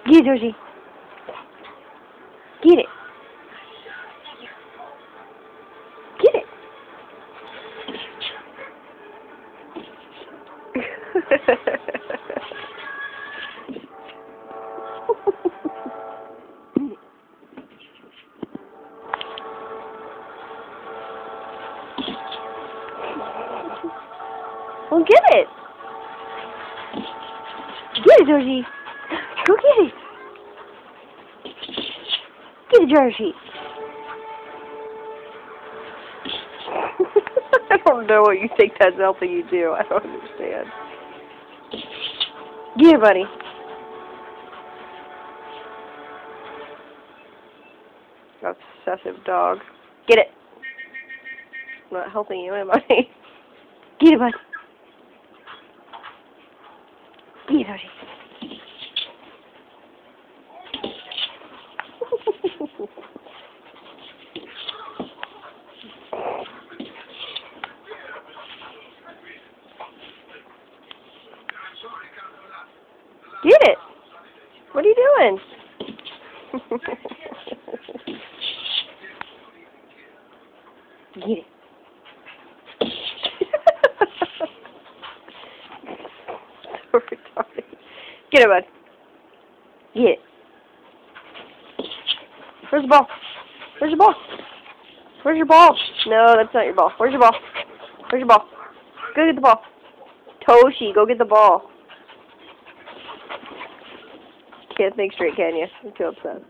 Get it, Josie. Get it. Get it. Well, get it. Get it, Georgie. Go get it. Get it, Georgie. I don't know what you think that's helping you do. I don't understand. Get it, buddy. Obsessive dog. Get it. I'm not helping you, am I? Get it, buddy. Get it, buddy. Get it. What are you doing? Get it. So retarded. Get it, bud. Get it. Where's the ball? Where's your ball? Where's your ball? No, that's not your ball. Where's your ball? Where's your ball? Go get the ball. Toshi, go get the ball. Can't think straight, can you? I'm too upset.